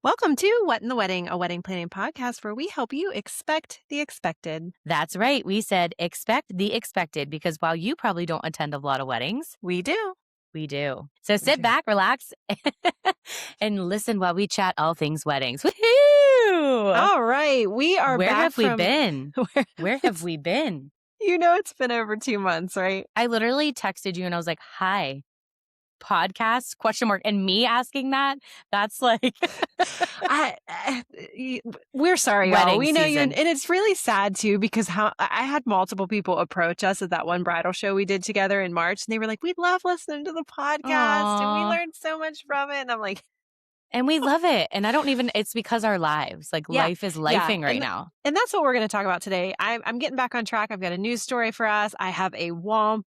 Welcome to What in the Wedding, a wedding planning podcast where we help you expect the expected. That's right. We said expect the expected because while you probably don't attend a lot of weddings, We do. we do. So sit back, relax, and listen while we chat all things weddings. Woohoo! All right. We are Where back have we from been? Where have we been? it's been over 2 months, right? I literally texted you and I was like, hi, podcast, question mark. And me asking that, that's like We're sorry, y'all. wedding We know you, season. and it's really sad too because I had multiple people approach us at that one bridal show we did together in March, and they were like, "We love listening to the podcast, and we Aw. learned so much from it." And I'm like, And we love it. And I don't even, it's because our lives, like Yeah, life is lifing right now. and that's what we're going to talk about today. I'm getting back on track. I've got a news story for us. I have a womp.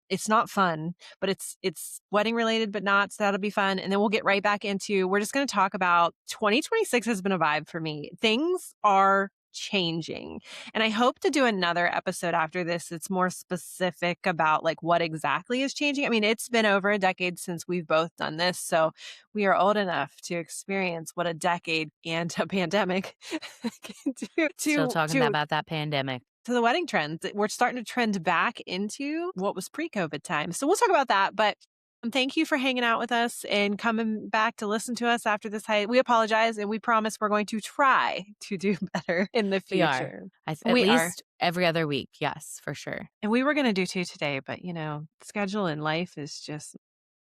It's not fun, but it's wedding related, but not. So that'll be fun. And then we'll get right back into. We're just going to talk about 2026 has been a vibe for me. Things are changing, and I hope to do another episode after this. It's more specific about like what exactly is changing. I mean, it's been over a decade since we've both done this, so we are old enough to experience what a decade and a pandemic can do Still talking about that pandemic. to the wedding trends. We're starting to trend back into what was pre-COVID time. So we'll talk about that. But thank you for hanging out with us and coming back to listen to us after this. We apologize, and we promise we're going to try to do better in the We are. future. At We are. least every other week. Yes, for sure. And we were going to do 2 today, but schedule and life is just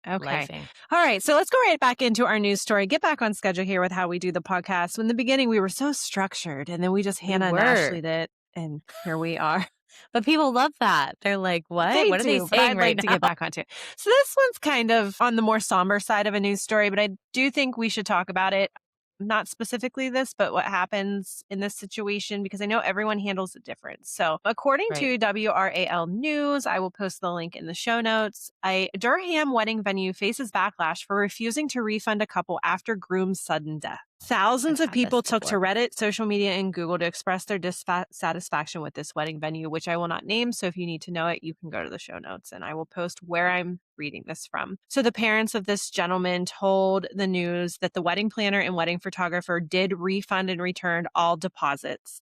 okay. Lifing. All right. So let's go right back into our news story. Get back on schedule here with how we do the podcast. So in the beginning, we were so structured, and then we just Hannah and Ashley'd it. And here we are. But people love that. They're like, what? What are they But saying I'd right like to now? get back onto it. So this one's kind of on the more somber side of a news story, but I do think we should talk about it. Not specifically this, but what happens in this situation, because I know everyone handles it different. So according to WRAL News, I will post the link in the show notes. A Durham wedding venue faces backlash for refusing to refund a couple after groom's sudden death. Thousands of people took to Reddit, social media, and Google to express their dissatisfaction with this wedding venue, which I will not name. So if you need to know it, you can go to the show notes and I will post where I'm reading this from. So the parents of this gentleman told the news that the wedding planner and wedding photographer did refund and returned all deposits.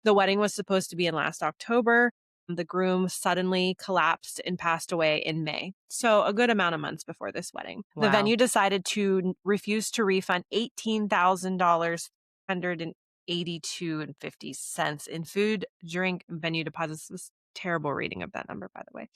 The wedding was supposed to be in last October. The groom suddenly collapsed and passed away in May. So a good amount of months before this wedding. Wow. The venue decided to refuse to refund $18,000, $182.50 in food, drink, and venue deposits. This was terrible reading of that number, by the way.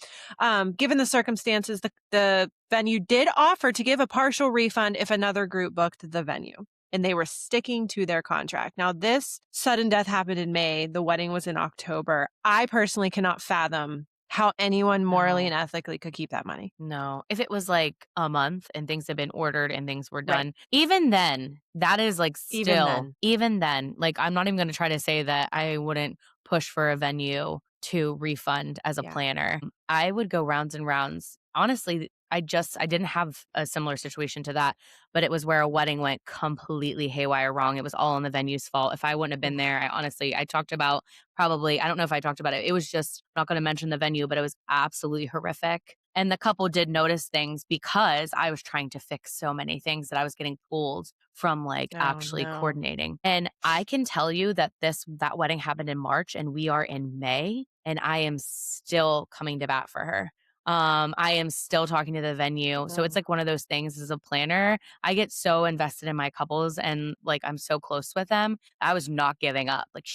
Given the circumstances, the venue did offer to give a partial refund if another group booked the venue. And they were sticking to their contract. Now, this sudden death happened in May. The wedding was in October. I personally cannot fathom how anyone morally and ethically could keep that money. No. If it was like a month and things had been ordered and things were done, even then, that is like still, even then, like I'm not even going to try to say that I wouldn't push for a venue to refund as a planner. I would go rounds and rounds. Honestly, I didn't have a similar situation to that, but it was where a wedding went completely haywire wrong. It was all on the venue's fault. If I wouldn't have been there, I talked about probably, I don't know if I talked about it. It was just, I'm not going to mention the venue, but it was absolutely horrific. And the couple did notice things because I was trying to fix so many things that I was getting pulled from actually coordinating. And I can tell you that that wedding happened in March and we are in May and I am still coming to bat for her. I am still talking to the venue. So it's like one of those things as a planner. I get so invested in my couples and like I'm so close with them. I was not giving up. Like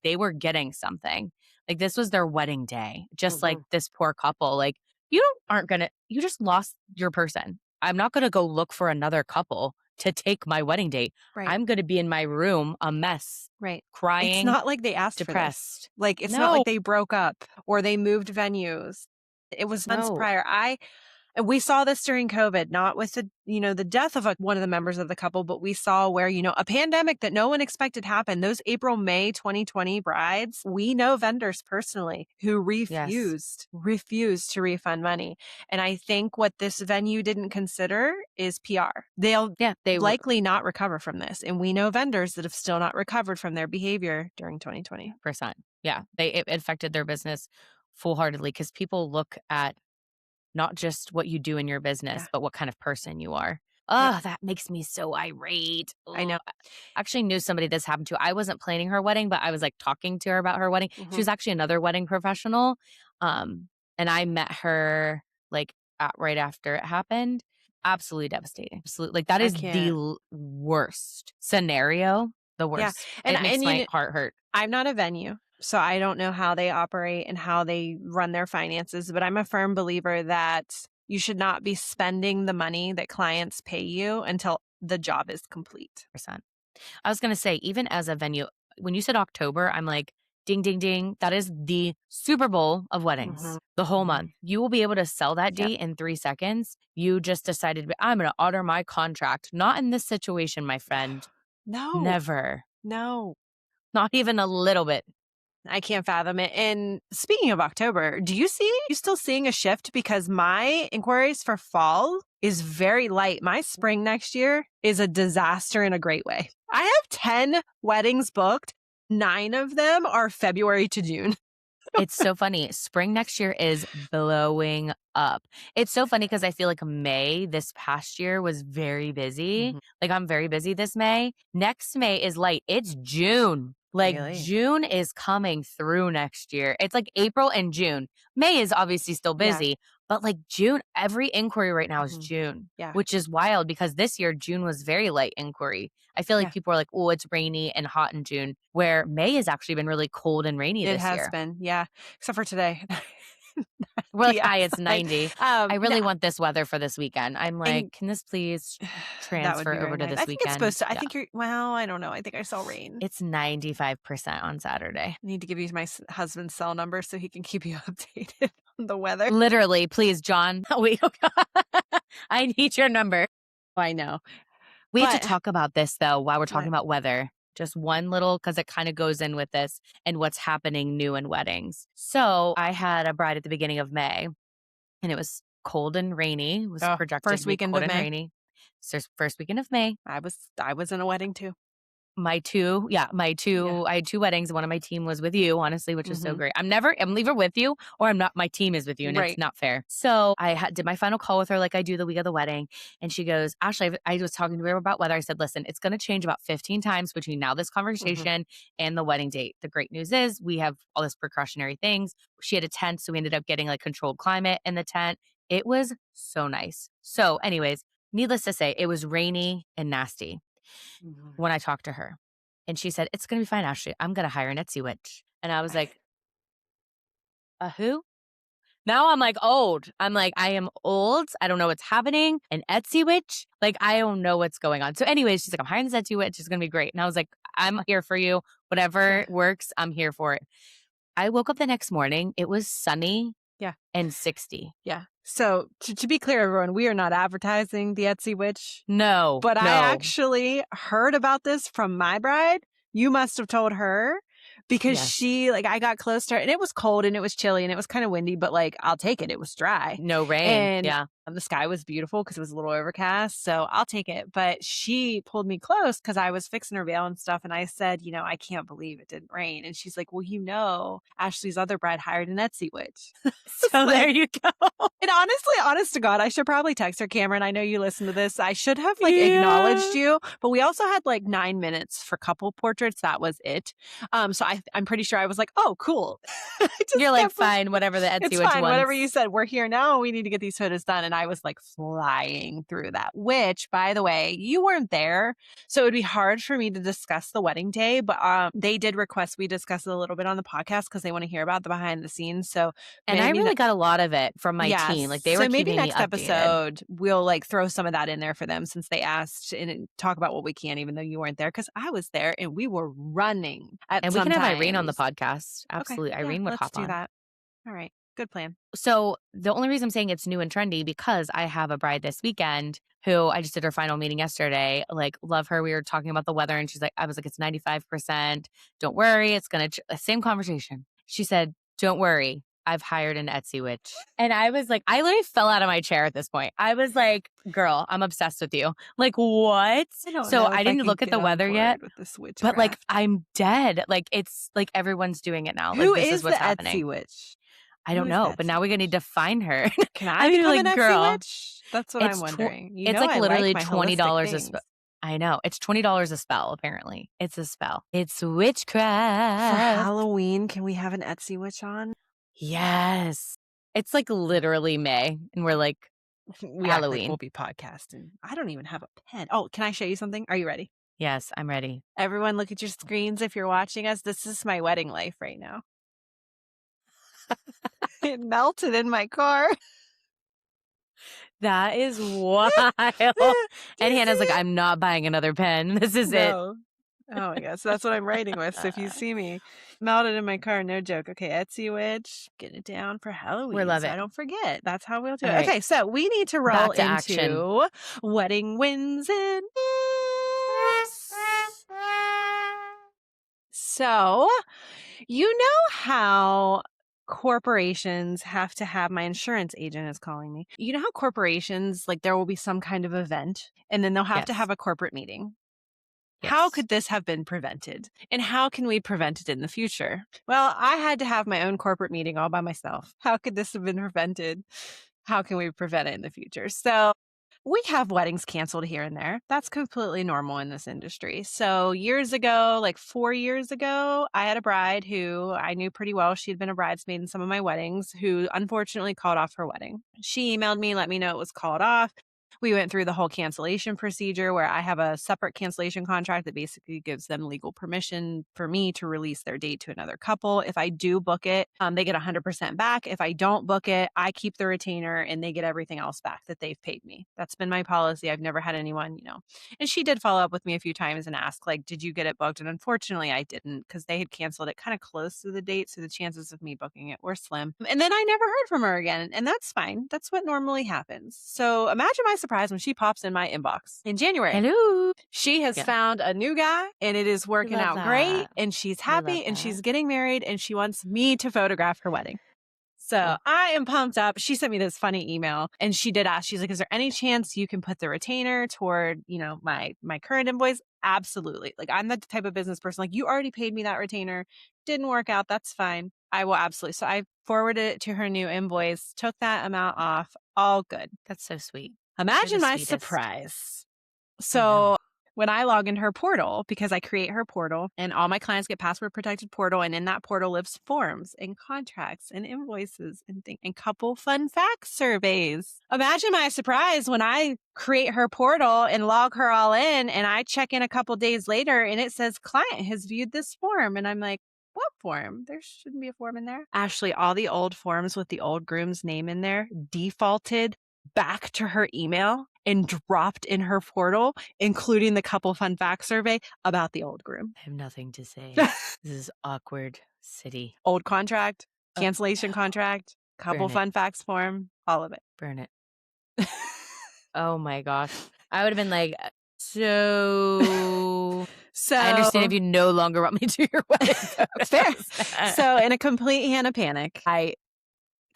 they were getting something. Like this was their wedding day. Just like this poor couple. Like you just lost your person. I'm not gonna go look for another couple to take my wedding date. Right. I'm gonna be in my room a mess. Right. Crying. It's not like they asked depressed. For this. Like it's not like they broke up or they moved venues. It was months prior. We saw this during COVID, not with the death of one of the members of the couple, but we saw where, a pandemic that no one expected happened. Those April, May 2020 brides, we know vendors personally who refused to refund money. And I think what this venue didn't consider is PR. They'll likely not recover from this. And we know vendors that have still not recovered from their behavior during 2020. Yeah. It affected their business full-heartedly because people look at not just what you do in your business, but what kind of person you are. Oh, that makes me so irate. I know. Ugh. I actually knew somebody this happened to. I wasn't planning her wedding, but I was like talking to her about her wedding. She Mhm. was actually another wedding professional. Um, and I met her like right after it happened. Absolutely devastating. Absolutely. Like that I is the can't. worst scenario. The Yeah, worst. and It and makes you my kn heart hurt. I'm not a venue, so I don't know how they operate and how they run their finances, but I'm a firm believer that you should not be spending the money that clients pay you until the job is complete. Percent. I was gonna say, even as a venue, when you said October, I'm like, ding, ding, ding. That is the Super Bowl of Mhm, weddings, the whole mhm. month. You will be able to sell that Yep. date in 3 seconds. You just decided, I'm going to honor my contract. Not in this situation, my friend. No, Never. no. Not even a little bit. I can't fathom it. And speaking of October, do you still seeing a shift? Because my inquiries for fall is very light. My spring next year is a disaster in a great way. I have 10 weddings booked. 9 of them are February to June. It's so funny. Spring next year is blowing up. It's so funny because I feel like May this past year was very busy. Mhm. Like I'm very busy this May. Next May is light. It's June. Like Really? June is coming through next year. It's like April and June. May is obviously still Yeah. busy, but like June, every inquiry right now is Mhm. June, Yeah. which is wild because this year June was very light inquiry. I feel like Yeah. people are like, oh, it's rainy and hot in June, where May has actually been really cold and rainy It this has year. been. Yeah. Except for today. We're like, The "Hi, it's outside. 90. I No, really want this weather for this weekend." I'm like, and "Can this please that would transfer be very over to nice. I this think it's supposed weekend?" to. I Yeah. think you're, well, I don't know. I think I saw rain. It's 95% on Saturday. I need to give you my husband's cell number so he can keep you updated on the weather. Literally, please, John. I need your number. I know. We have to But talk about this though while we're talking what? about weather. Just one little, because it kind of goes in with this and what's happening new in weddings. So I had a bride at the beginning of May and it was cold and rainy. It was Oh, projected first to be weekend cold of and May. rainy. So first weekend of May. I was in a wedding too. My 2 yeah, my Yeah. 2 I had 2 weddings, one of my team was with you, honestly, which is so Mhm. great. I'm either with you or I'm not my team is with you, and it's Right. not fair. So, I did my final call with her like I do the week of the wedding, and she goes, "Ashley," I was talking to her about weather, I said, "Listen, it's gonna change about 15 times between now this Mhm. conversation and the wedding date. The great news is we have all this precautionary things." She had a tent, so we ended up getting, like, controlled climate in the tent. It was so nice. So, anyways, needless to say, it was rainy and nasty Mhm. when I talked to her. And she said, "It's gonna be fine, Ashley. I'm gonna hire an Etsy witch." And I was like, "A who?" Now I'm like old. I'm like, I am old. I don't know what's happening. An Etsy witch? Like, I don't know what's going on. So, anyways, she's like, "I'm hiring this Etsy witch. It's gonna be great." And I was like, "I'm here for you. Yeah. Whatever works, I'm here for it." I woke up the next morning. It was sunny Yeah. and 60. Yeah. So to be clear, everyone, we are not advertising the Etsy witch, No, but I no. actually heard about this from my bride. You must have told her because Yes. she, like, I got close to her and it was cold and it was chilly and it was kind of windy, but like, I'll take it. It was dry No rain. and Yeah. the sky was beautiful because it was a little overcast. So I'll take it. But she pulled me close because I was fixing her veil and stuff. And I said, I can't believe it didn't rain. And she's like, well, Ashley's other bride hired an Etsy witch. It's So there like, you go. and honestly, honest to God, I should probably text her, Cameron. I know you listen to this. I should have like Yeah. acknowledged you, but we also had like 9 minutes for couple portraits. That was it. So I'm pretty sure I was like, oh, cool. I You're just like, can't. "Fine, whatever the Etsy It's witch fine. Whatever wants." you said. We're here now. We need to get these photos done. And I was like flying through that, which, by the way, you weren't there. So it would be hard for me to discuss the wedding day, but they did request we discuss it a little bit on the podcast because they want to hear about the behind the scenes. So And I maybe really got a lot of it from my team, yes. like, they were So maybe keeping me next updated. episode, we'll like throw some of that in there for them since they asked and talk about what we can, even though you weren't there, because I was there and we were running at And we some can have Irene on the times. podcast. Okay. Absolutely, Yeah. Irene would Let's hop do on. that. All right. Good plan. So, the only reason I'm saying it's new and trendy because I have a bride this weekend who I just did her final meeting yesterday, like, love her. We were talking about the weather, and she's like I was like, "It's 95%. Don't worry, it's gonna" same conversation. She said, "Don't worry, I've hired an Etsy witch." And I was like I literally fell out of my chair at this point. I was like, "Girl, I'm obsessed with you." Like, "What?" I don't So, know I if I didn't can look at get the on weather yet, board with this but, like, witchcraft. I'm dead. Like, it's like everyone's doing it now. Like, Who this is is the what's Etsy happening. witch? I Who don't is know, but Etsy now we're gonna need Witch? to find her. Can I I'm gonna be become an like, Etsy "Girl, Witch? That's what I'm it's wondering. You it's know like I like literally my holistic $20 a things. spell." I know. It's $20 a spell, apparently. It's a spell. It's For witchcraft. Halloween, can we have an Etsy Witch on? Yes. It's like literally May, and we're like, We act like we'll Halloween. be podcasting. I don't even have a pen. Oh, can I show you something? Are you ready? Yes, I'm ready. Everyone look at your screens if you're watching us. This is my wedding life right now. It melted in my car. That is wild. Do And you see Hannah's like, it? "I'm not buying another pen. This is it." No. Oh my gosh, so that's what I'm writing with. So if you see me melted in my car, no joke. Okay, Etsy Witch, get it down for We Halloween love so I it. don't forget. That's how we'll do All it. right. Okay, so we need to roll Back to action. into wedding wins and moves. So, you know how corporations have to have my insurance agent is calling me. You know how corporations, like, there will be some kind of event and then they'll have to Yes. have a corporate meeting. How Yes. could this have been prevented? And how can we prevent it in the future? Well, I had to have my own corporate meeting all by myself. How could this have been prevented? How can we prevent it in the future? So, we have weddings canceled here and there. That's completely normal in this industry. So, years ago, like 4 years ago, I had a bride who I knew pretty well. She had been a bridesmaid in some of my weddings who unfortunately called off her wedding. She emailed me, let me know it was called off. We went through the whole cancellation procedure where I have a separate cancellation contract that basically gives them legal permission for me to release their date to another couple. If I do book it, they get 100% back. If I don't book it, I keep the retainer and they get everything else back that they've paid me. That's been my policy. I've never had anyone, and she did follow up with me a few times and ask, like, did you get it booked? And unfortunately, I didn't because they had canceled it kind of close to the date. So the chances of me booking it were slim. And then I never heard from her again. And that's fine. That's what normally happens. So imagine my surprise when she pops in my inbox in January. Hello. She has Yeah. found a new guy and it is working love out great. that. And she's We love happy and that. she's getting married and she wants me to photograph her wedding. So Cool. I am pumped up. She sent me this funny email and she did ask, she's like, is there any chance you can put the retainer toward, my current invoice? Absolutely. Like, I'm the type of business person, like, you already paid me that retainer. Didn't work out. That's fine. I will absolutely. So I forwarded it to her new invoice, took that amount off. All good. That's so sweet. Imagine my sweetest. surprise. I So know. when I log into her portal, because I create her portal and all my clients get password protected portal, and in that portal lives forms and contracts and invoices and couple fun fact surveys. Imagine my surprise when I create her portal and log her all in and I check in a couple days later and it says client has viewed this form. And I'm like, what form? There shouldn't be a form in there. Ashley, all the old forms with the old groom's name in there defaulted back to her email and dropped in her portal, including the couple fun fact survey about the old groom. I have nothing to say. This is awkward city. Old contract, cancellation no. contract, couple Burn fun facts form, all of it. Burn it. Oh my goch. I would have been like, so I understand if you no longer want me to your wedding. Fair. So in a complete Hannah panic,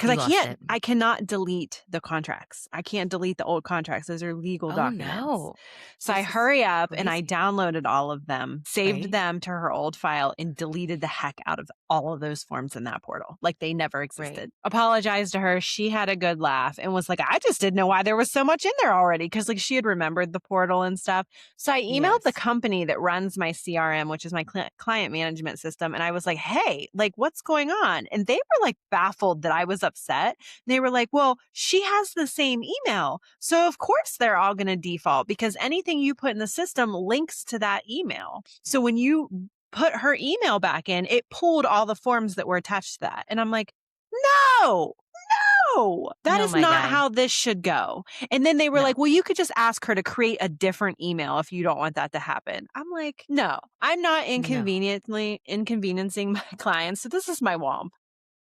because I cannot delete the contracts. I can't delete the old contracts. Those are legal documents. No. So I hurry up and I downloaded all of them, saved them to her old file, and deleted the heck out of all of those forms in that portal. Like they never existed. Right. Apologized to her. She had a good laugh and was like, I just didn't know why there was so much in there already. Because like she had remembered the portal and stuff. So I emailed the company that runs my CRM, which is my client management system. And I was like, hey, like what's going on? And they were like baffled that I was upset. They were like, well, she has the same email. So of course they're all going to default because anything you put in the system links to that email. So when you put her email back in, it pulled all the forms that were attached to that. And I'm like, no, that is not how this should go. And then they were like, well, you could just ask her to create a different email if you don't want that to happen. I'm like, no, I'm not inconveniencing my clients. So this is my womp.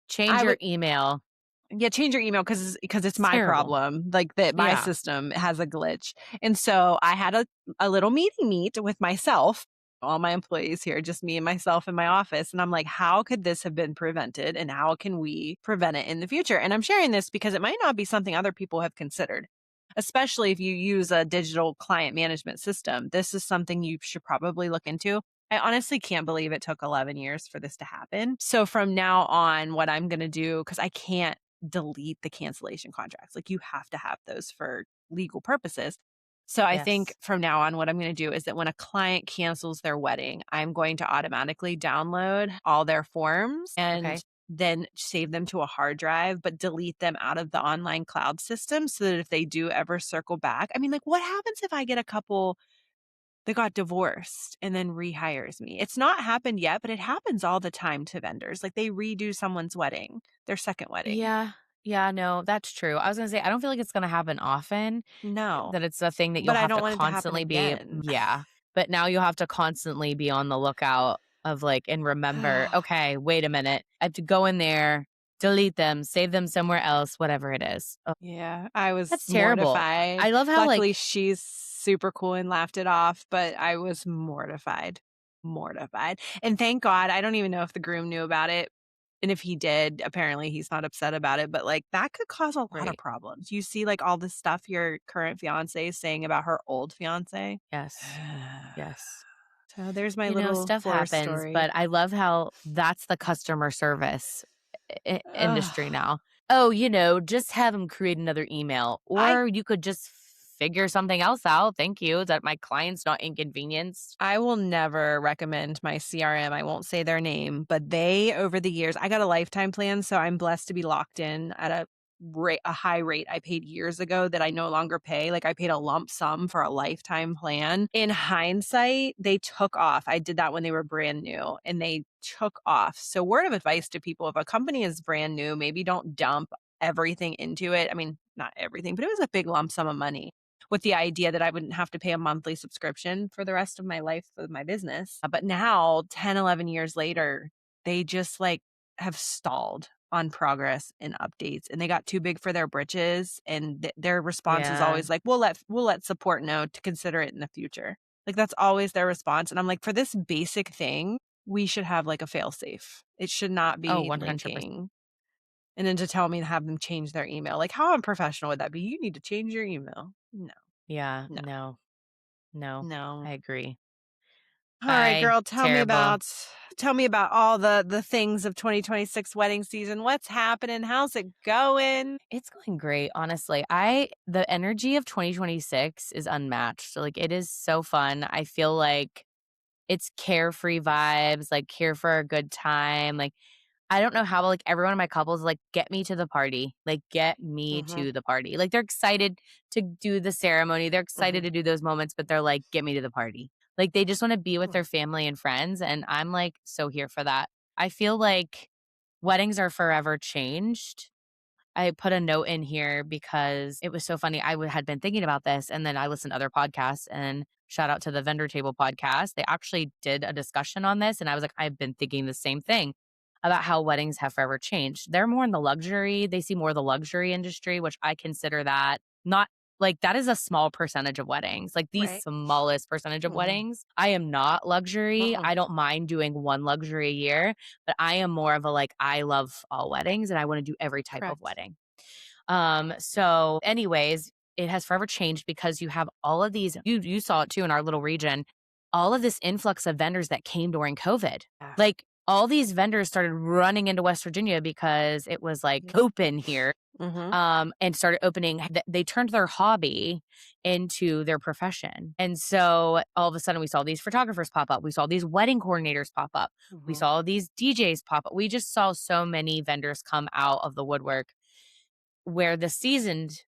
Change your email. Yeah, change your email because it's my problem. Like that my system has a glitch. And so I had a little meet with myself, all my employees here, just me and myself in my office. And I'm like, how could this have been prevented? And how can we prevent it in the future? And I'm sharing this because it might not be something other people have considered, especially if you use a digital client management system. This is something you should probably look into. I honestly can't believe it took 11 years for this to happen. So from now on, what I'm gonna do, because I can't delete the cancellation contracts, like, you have to have those for legal purposes. So I think Yes. from now on, what I'm gonna do is that when a client cancels their wedding, I'm going to automatically download all their forms and Okay. then save them to a hard drive, but delete them out of the online cloud system so that if they do ever circle back, I mean, like, what happens if I get a couple that got divorced and then rehires me? It's not happened yet, but it happens all the time to vendors. Like, they redo someone's wedding, their second wedding. Yeah. Yeah, no, that's true. I was gonna say, I don't feel like it's gonna happen often, No, that it's a thing that you'll but I have don't to want it to happen constantly be again. yeah, but now you'll have to constantly be on the lookout of, like and remember, "Okay, wait a minute. I have to go in there, delete them, save them somewhere else," whatever it is. Oh, Yeah, I was that's terrible. mortified. I love how, Luckily, like she's super cool and laughed it off, but I was mortified, mortified. And thank God, I don't even know if the groom knew about it. And if he did, apparently he's not upset about it, but like that could cause a lot of right. problems. You see, like all the stuff your current fiance is saying about her old fiance. Yes. Yes. So there's my You know, little stuff horror happens, story. but I love how that's the customer service Ugh. industry now. Oh, just have them create another email, I or you could just figure something else out. Thank you. That my client's not inconvenienced. I will never recommend my CRM. I won't say their name, but they over the years, I got a lifetime plan, so I'm blessed to be locked in at a high rate I paid years ago that I no longer pay. Like I paid a lump sum for a lifetime plan. In hindsight, they took off. I did that when they were brand new and they took off. So word of advice to people, if a company is brand new, maybe don't dump everything into it. I mean, not everything, but it was a big lump sum of money with the idea that I wouldn't have to pay a monthly subscription for the rest of my life with my business. But now, 10, 11 years later, they just like have stalled on progress and updates and they got too big for their britches and their response is Yeah. always like we'll let support know to consider it in the future. Like that's always their response and I'm like for this basic thing, we should have like a fail safe. It should not Oh, be 100%. linking and then to tell me to have them change their email. Like how unprofessional would that be? You need to change your email. No. Yeah. No. No. No. I No. agree. All right, Bye. girl, Terrible. tell me about all the things of 2026 wedding season. What's happening? How's it going? It's going great, honestly. The energy of 2026 is unmatched. So, like, it is so fun. I feel like it's carefree vibes, like here for a good time. Like, I don't know how, but like everyone in my couple is like, get me to the party. Like, get me Mhm. to the party. Like, they're excited to do the ceremony. They're excited Mhm. to do those moments, but they're like, get me to the party. Like, they just want to be with Mm. their family and friends. And I'm like, so here for that. I feel like weddings are forever changed. I put a note in here because it was so funny. Had been thinking about this, and then I listened to other podcasts. And shout out to the Vendor Table podcast. They actually did a discussion on this, and I was like, I've been thinking the same thing about how weddings have forever changed. They're more in the luxury. They see more of the luxury industry, which I consider that not like that is a small percentage of weddings, like the Right. smallest percentage of Mhm. weddings. I am not luxury. Mm-mm. I don't mind doing one luxury a year, but I am more of a like, I love all weddings and I want to do every type of Correct. wedding. So anyways, it has forever changed because you have all of these you saw it too in our little region, all of this influx of vendors that came during COVID. Yeah. Like all these vendors started running into West Virginia because it was like Yep. open here. Mhm. And started opening they turned their hobby into their profession. And so all of a sudden we saw these photographers pop up. We saw these wedding coordinators pop up. We Mhm. saw these DJs pop up. We just saw so many vendors come out of the woodwork where the seasoned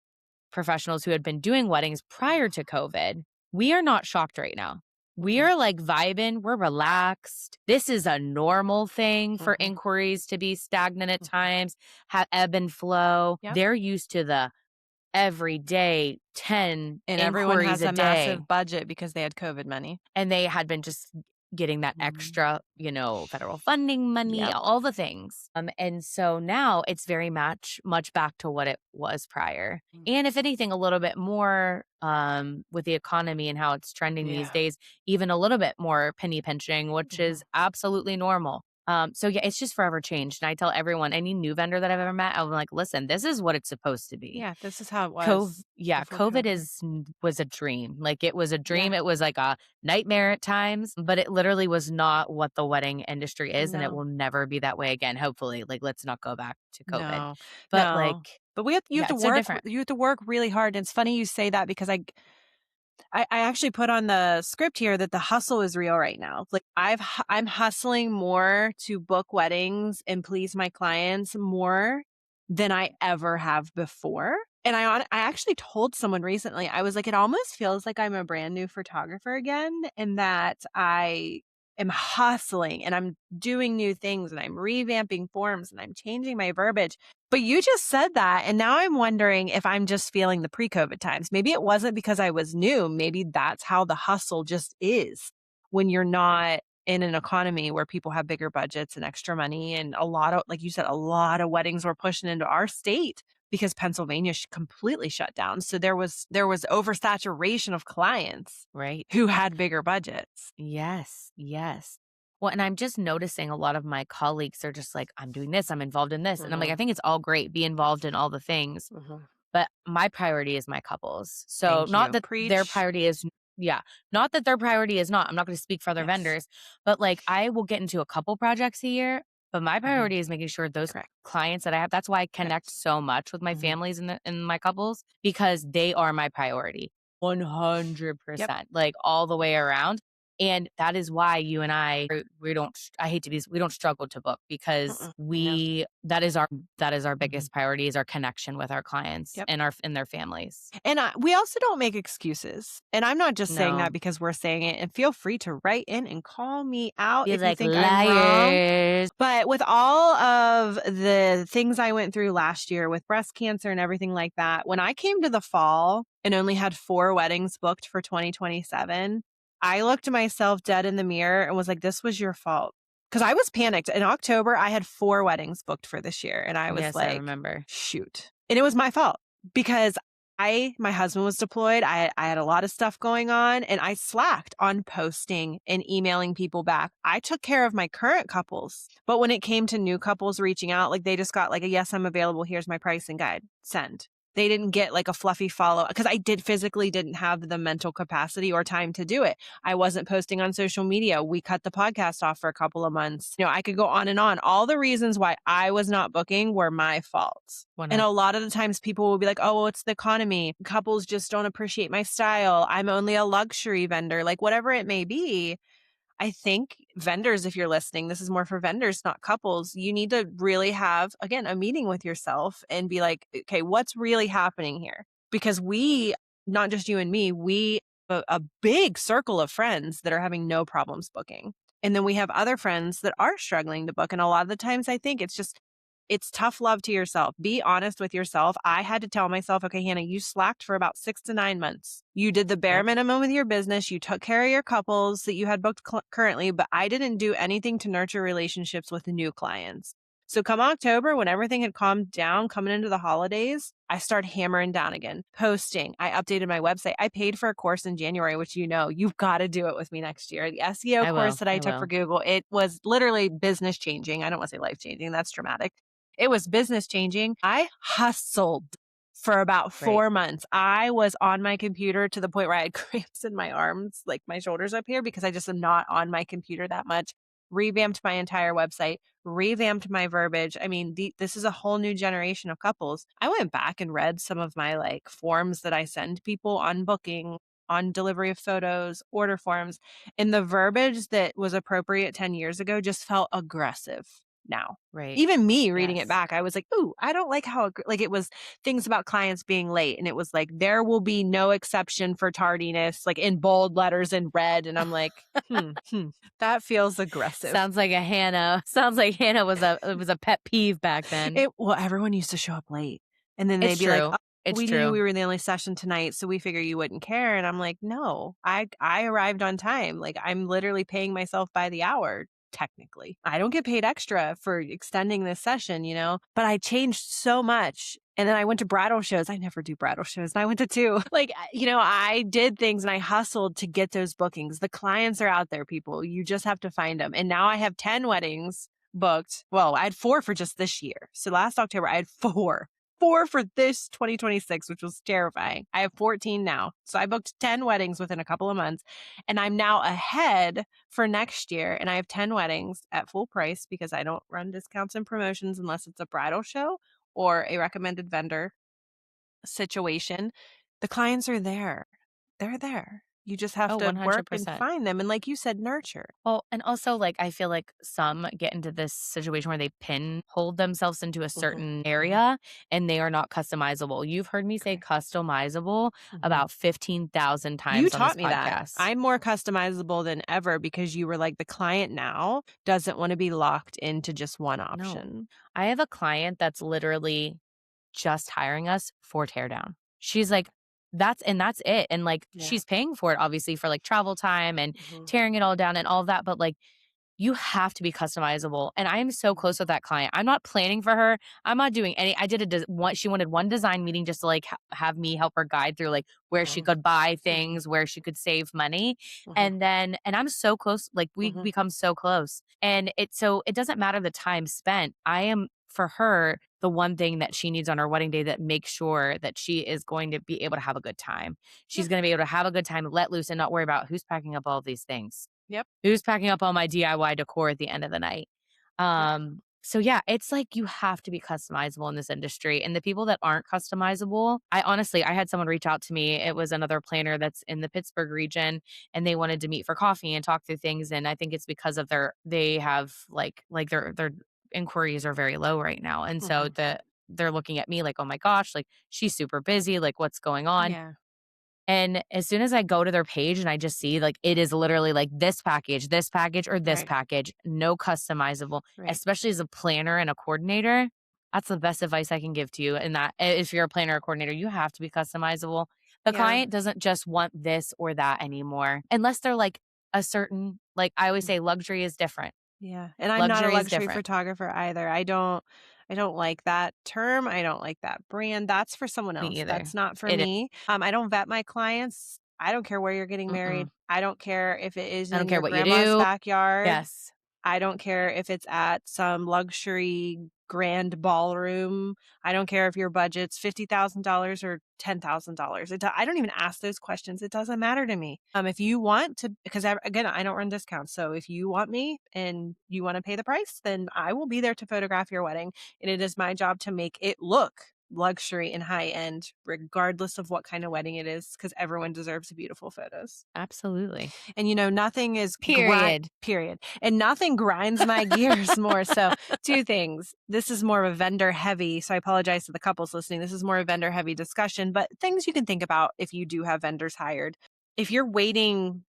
professionals who had been doing weddings prior to COVID, we are not shocked right now. We Mhm. are like vibing, we're relaxed. This is a normal thing for Mhm. inquiries to be stagnant at Mhm. times, have ebb and flow. Yep. They're used to the every day 10 And everyone inquiries has a a day. massive budget because they had COVID money. And they had been just getting that Mhm. extra, federal funding money, Yep. all the things. And so now it's very much back to what it was prior. Mm. And if anything, a little bit more with the economy and how it's trending these Yeah. days, even a little bit more penny pinching, which is Mhm. absolutely normal. So yeah, it's just forever changed. And I tell everyone, any new vendor that I've ever met, I'm like, listen, this is what it's supposed to be. Yeah, this is how it was before COVID COVID. was a dream. Like it was a Yeah. dream. It was like a nightmare at times, but it literally was not what the wedding industry is, and it No. will never be that way again. Hopefully, like let's not go back to COVID. No. But like, No. But we have you have yeah, to it's so work different. you have to work really hard, and it's funny you say that because I actually put on the script here that the hustle is real right now. Like I'm hustling more to book weddings and please my clients more than I ever have before. And I actually told someone recently, I was like, it almost feels like I'm a brand new photographer again, and that I am hustling and I'm doing new things and I'm revamping forms and I'm changing my verbiage. But you just said that, and now I'm wondering if I'm just feeling the pre-COVID times. Maybe it wasn't because I was new. Maybe that's how the hustle just is when you're not in an economy where people have bigger budgets and extra money. And a lot of, like you said, a lot of weddings were pushing into our state because Pennsylvania completely shut down. So there was oversaturation of clients Right. who had bigger budgets. Yes, yes. Well, and I'm just noticing a lot of my colleagues are just like, I'm doing this, I'm involved in this. And I'm like, I Mhm, think it's all great, be involved in all the things. mhm. But my priority is my couples. So Thank not you. that their Preach. priority is yeah, not that their priority is not. I'm not going to speak for other Yes. vendors, but like I will get into a couple projects a year, but my Mhm. priority is making sure those Correct. clients that I have, that's why I connect Correct. so much with my Mhm. families and my couples because they are my priority. Yep. 100%, like all the way around. And that is why you and we don't I hate to be we don't struggle to book because No. we that is our Mhm. biggest priority is our connection with our clients Yep. and their families. And we also don't make excuses. And I'm not just saying that No. because we're saying it. And feel free to write in and call me out Be if you like think I'm wrong. liars. But with all of the things I went through last year with breast cancer and everything like that, when I came to the fall and only had 4 weddings booked for 2027, I looked at myself dead in the mirror and was like, this was your fault. Because I was panicked. In October, I had 4 weddings booked for this year. And I was Yes, I like, remember. shoot. And it was my fault because my husband was deployed. I had a lot of stuff going on and I slacked on posting and emailing people back. I took care of my current couples, but when it came to new couples reaching out, like they just got like a yes, I'm available. Here's my pricing guide. Send. They didn't get like a fluffy follow because I physically didn't have the mental capacity or time to do it. I wasn't posting on social media. We cut the podcast off for a couple of months. I could go on and on. All the reasons why I was not booking were my fault. And 100. a lot of the times people will be like, oh, well, it's the economy. Couples just don't appreciate my style. I'm only a luxury vendor, like whatever it may be. I think vendors, if you're listening, this is more for vendors, not couples. You need to really have, again, a meeting with yourself and be like, okay, what's really happening here? Because not just you and me, we have a big circle of friends that are having no problems booking. And then we have other friends that are struggling to book. And a lot of the times I think it's tough love to yourself. Be honest with yourself. I had to tell myself, okay, Hannah, you slacked for about 6 to 9 months. You did the bare Yep. minimum with your business. You took care of your couples that you had booked currently, but I didn't do anything to nurture relationships with the new clients. So come October, when everything had calmed down coming into the holidays, I started hammering down again, posting. I updated my website. I paid for a course in January, which you've got to do it with me next year. The SEO I course will. that I I took for will. Google, it was literally business changing. I don't want to say life changing. That's dramatic. It was business changing. I hustled for about Right. 4 months. I was on my computer to the point where I had cramps in my arms, like my shoulders up here, because I just am not on my computer that much. Revamped my entire website, revamped my verbiage. I mean, this is a whole new generation of couples. I went back and read some of my like forms that I send people on booking, on delivery of photos, order forms, and the verbiage that was appropriate 10 years ago just felt aggressive now. Right. Even me reading it Yes. back, I was like, "Ooh, I don't like how like it was things about clients being late." And it was like, "There will be no exception for tardiness," like in bold letters in red. And I'm like, that feels aggressive. Sounds like Hannah was a pet peeve back then. Well, everyone used to show up late. And then It's they'd be like, true. "Oh, It's we knew true. we were the only session tonight, so we figure you wouldn't care." And I'm like, "No, I arrived on time. Like I'm literally paying myself by the hour." Technically, I don't get paid extra for extending this session, but I changed so much. And then I went to bridal shows. I never do bridal shows. And I went to two. Like, I did things and I hustled to get those bookings. The clients are out there, people. You just have to find them. And now I have 10 weddings booked. Well, I had 4 for just this year. So last October, I had 4. 4 for this 2026, which was terrifying. I have 14 now. So I booked 10 weddings within a couple of months. And I'm now ahead for next year. And I have 10 weddings at full price because I don't run discounts and promotions unless it's a bridal show or a recommended vendor situation. The clients are there. They're there. You just have Oh, to work and 100%. find them and, like you said, nurture. Well, and also, like, I feel like some get into this situation where they pinhold themselves into a Mhm, certain mhm. area and they are not customizable. You've heard me say Correct. customizable Mhm. about 15,000 You times on this taught me that. podcast. I'm more customizable than ever because you were like, the client now doesn't wanna be locked into just one No. option. I have a client that's literally just hiring us for teardown. She's like, that's it. And like Yeah. she's paying for it obviously for like travel time and Mhm, tearing it all down and all of that. But like you have to be customizable, and I am so mhm, close with that client. I'm not planning for her. I'm not doing any I did a one she wanted one design meeting just to, like, have me help her guide through, like, where she mhm, could buy mhm, things, where she could save money, mhm, and then and I'm so close, like, we mhm. become so close, and it doesn't matter the time spent. I am, for her, the one thing that she needs on her wedding day that makes sure that she is going to be able to have a good time. Yeah. She's gonna be able to have a good time, let loose, and not worry about who's packing up all these things. Yep. Who's packing up all my DIY decor at the end of the night? Yeah. So yeah, it's like you have to be customizable in this industry. And the people that aren't customizable, I had someone reach out to me. It was another planner that's in the Pittsburgh region and they wanted to meet for coffee and talk through things. And I think it's because of they have their inquiries are very low right now. And so Mhm. they're looking at me like, oh my gosh, like she's super busy, like what's going on? Yeah. And as soon as I go to their page and I just see like it is literally like this package, or this Right. package, no customizable, Right. especially as a planner and a coordinator. That's the best advice I can give to you. And that if you're a planner or coordinator, you have to be customizable. The Yeah. client doesn't just want this or that anymore, unless they're like a certain, like I always say, luxury is different. Yeah, and I'm not a Luxury is luxury different. photographer either. I don't like that term. I don't like that brand. That's for someone Me else. either. That's not for It is. me. I don't vet my clients. I don't care where you're getting married. Mm-mm. I don't care if it is I don't in care your what you grandma's do. backyard. Yes. I don't care if it's at some luxury grand ballroom. I don't care if your budget's $50,000 or $10,000. I don't even ask those questions. It doesn't matter to me. If you want to, because again, I don't run discounts. So if you want me and you want to pay the price, then I will be there to photograph your wedding. And it is my job to make it look luxury and high end, regardless of what kind of wedding it is, because everyone deserves beautiful photos. Absolutely. And, nothing is Period. period. And nothing grinds my gears more. So, 2 things. This is more of a vendor heavy, so I apologize to the couples listening. This is more a vendor heavy discussion, but things you can think about if you do have vendors hired. If you're waiting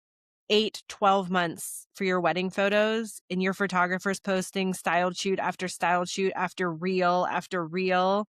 8, 12 months for your wedding photos and your photographer's posting styled shoot after reel after reel,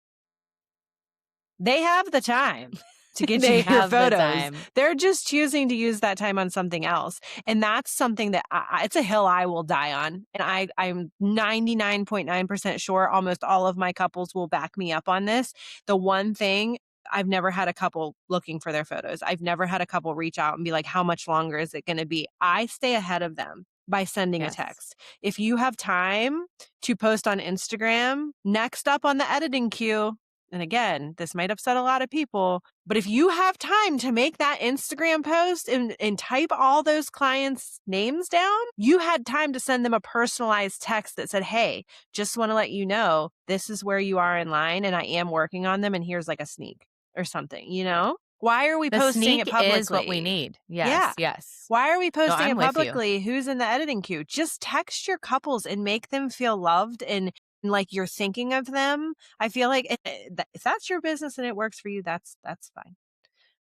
they have the time to get you They your have the photos. time. They're just choosing to use that time on something else. And that's something that it's a hill I will die on. And I'm 99.9% sure almost all of my couples will back me up on this. The one thing, I've never had a couple looking for their photos. I've never had a couple reach out and be like, how much longer is it going to be? I stay ahead of them by sending a Yes. text. If you have time to post on Instagram, next up on the editing queue, and again, this might upset a lot of people, but if you have time to make that Instagram post and type all those clients' names down, you had time to send them a personalized text that said, hey, just want to let you know this is where you are in line and I am working on them and here's like a sneak or something, Why are we The posting it sneak is what we publicly? need. Yeah. Yes, yes. Why are we No, posting I'm it with you. publicly? Who's in the editing queue? Just text your couples and make them feel loved and like you're thinking of them. I feel like if that's your business and it works for you, that's fine.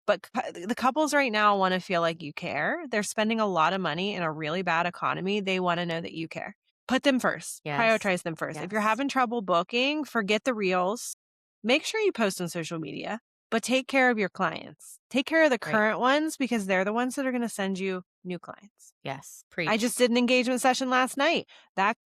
But the couples right now want to feel like you care. They're spending a lot of money in a really bad economy. They want to know that you care. Put them first. Yes. Prioritize them first. If you're Yes. having trouble booking, forget the reels. Make sure you post on social media, but take care of your clients. Take care of the Right. current ones because they're the ones that are going to send you new clients. Yes. I Preach. just did an engagement session last night. That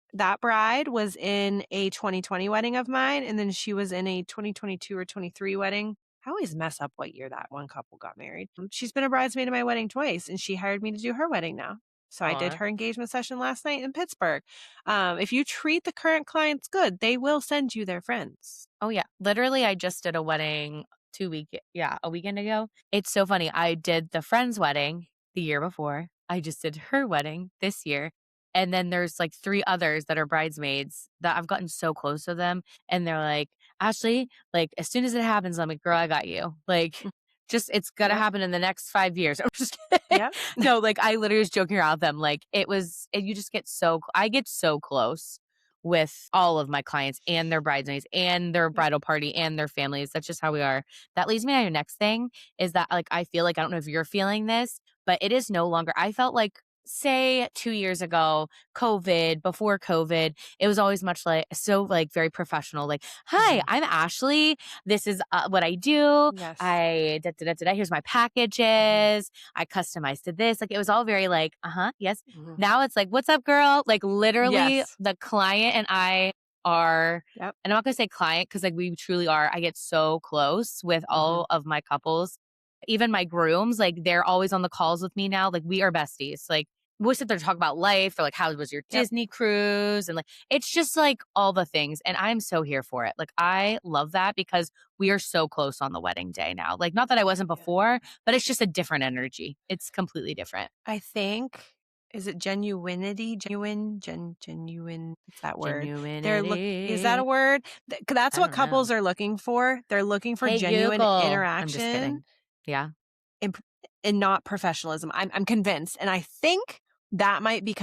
bride was in a 2020 wedding of mine, and then she was in a 2022 or 23 wedding. I always mess up what year that one couple got married. She's been a bridesmaid in my wedding twice, and she hired me to do her wedding now. So I did Aw. her engagement session last night in Pittsburgh. If you treat the current clients good, they will send you their friends. Oh, yeah. Literally, I just did a wedding a weekend ago. It's so funny. I did the friend's wedding the year before. I just did her wedding this year. And then there's like 3 others that are bridesmaids that I've gotten so close to them. And they're like, Ashley, like, as soon as it happens, I'm like, girl, I got you. Like, just it's gonna Yep. happen in the next 5 years. I'm just kidding. Yep. No, like I literally was joking around with them. Like you just get I get so close with all of my clients and their bridesmaids and their Yep. bridal party and their families. That's just how we are. That leads me to your next thing is that like I feel like I don't know if you're feeling this, but it is no longer I felt like say 2 years ago, COVID, before COVID, it was always much like so like very professional like, "Hi, Mhm. I'm Ashley. This is what I do. Yes. I da, da, da, da, da. Here's my Mhm. packages. I customized to this." Like it was all very like, "Uh-huh, yes." Mhm. Now it's like, "What's up, girl?" Like literally Yes. the client and I are Yep. and I'm not gonna say client because like we truly are. I get so close with Mhm. all of my couples. Even my grooms, like they're always on the calls with me now. Like we are besties. Like we sit there to talk about life or like how was your Yep. Disney cruise and like it's just like all the things. And I'm so here for it. Like I love that because we are so close on the wedding day now. Like not that I wasn't Yeah. before, but it's just a different energy. It's completely different. I think is it genuinity? Genuine, what's that word? Is that a Genuinity. word? That's I what don't know. couples are looking for. They're looking for Hey genuine Google. I'm just interaction kidding. Yeah. and, and not professionalism. I'm convinced. And I think that might be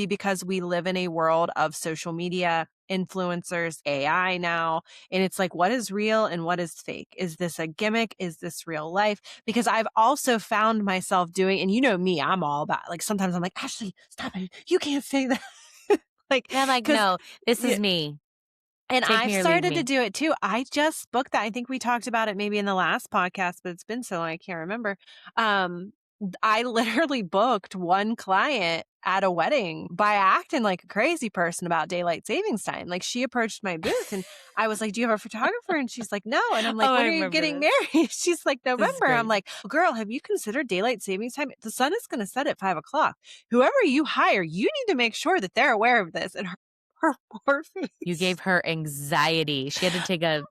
because we live in a world of social media, influencers, AI now. And it's like, what is real and what is fake? Is this a gimmick? Is this real life? Because I've also found myself doing, and you know me, I'm all about like sometimes I'm like, Ashley, stop it. You can't say that. Like, And I'm like, because no, this is me. and Take I've me or leave started to me. do it too. I just booked that. I think we talked about it maybe in the last podcast, but it's been so long I can't remember. I literally booked one client at a wedding by acting like a crazy person about daylight savings time. Like she approached my booth and I was like, "Do you have a photographer?" And she's like, "No." And I'm like, Oh, "When I are you remember getting this. married?" She's like, This is "November." I'm great. like, "Girl, have you considered daylight savings time? The sun is going to set at 5 o'clock. Whoever you hire, you need to make sure that they're aware of this." And her poor You face. gave her anxiety. She had to take a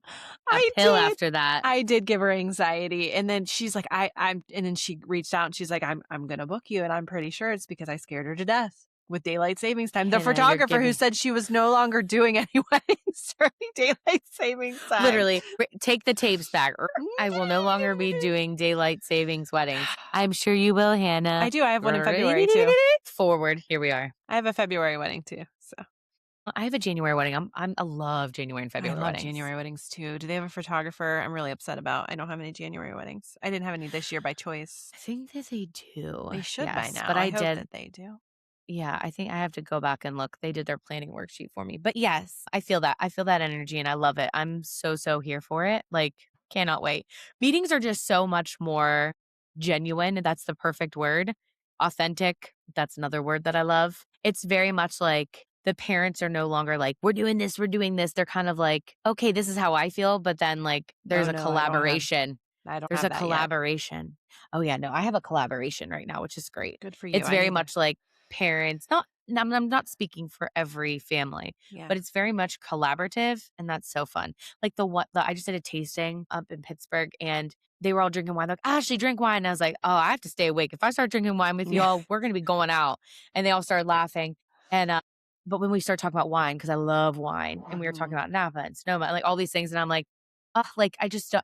I pill did. after that. I did give her anxiety, and then she's like, I'm," and then she reached out and she's like, I'm gonna book you, and I'm pretty sure it's because I scared her to death with daylight savings time." The Hey, now you're photographer who giving said she was no longer doing any weddings during daylight savings time. literally take the tapes back. I will no longer be doing daylight savings weddings. I'm sure you will, Hannah. I do. I have one in February too. Forward. Here we are. I have a February wedding too. So I have a January wedding. I love January and I February love weddings. January weddings too. Do they have a photographer? I'm really upset about. I don't have any January weddings. I didn't have any this year by choice. I think that they do. They should by Yes, now. but I I hope did. that they do. Yeah, I think I have to go back and look. They did their planning worksheet for me. But yes, I feel that. I feel that energy and I love it. I'm so, so here for it. Like, cannot wait. Meetings are just so much more genuine. That's the perfect word. Authentic. That's another word that I love. It's very much like the parents are no longer like, we're doing this, we're doing this. They're kind of like, okay, this is how I feel. But then, like, Oh there's a no, collaboration. I don't There's have a that yet. collaboration. Oh, yeah. No, I have a collaboration right now, which is great. Good for you. It's I very need to. much like parents, not I'm not speaking for every family, Yeah. but it's very much collaborative and that's so fun. Like the I just did a tasting up in Pittsburgh and they were all drinking wine. They're like, Ashley, drink wine. And I was like, oh, I have to stay awake. If I start drinking wine with Yeah. y'all, we're gonna be going out. And they all started laughing. And but when we start talking about wine, because I love wine, and we were talking Mhm. about Napa and Sonoma, like all these things, and I'm like, oh, like I just don't,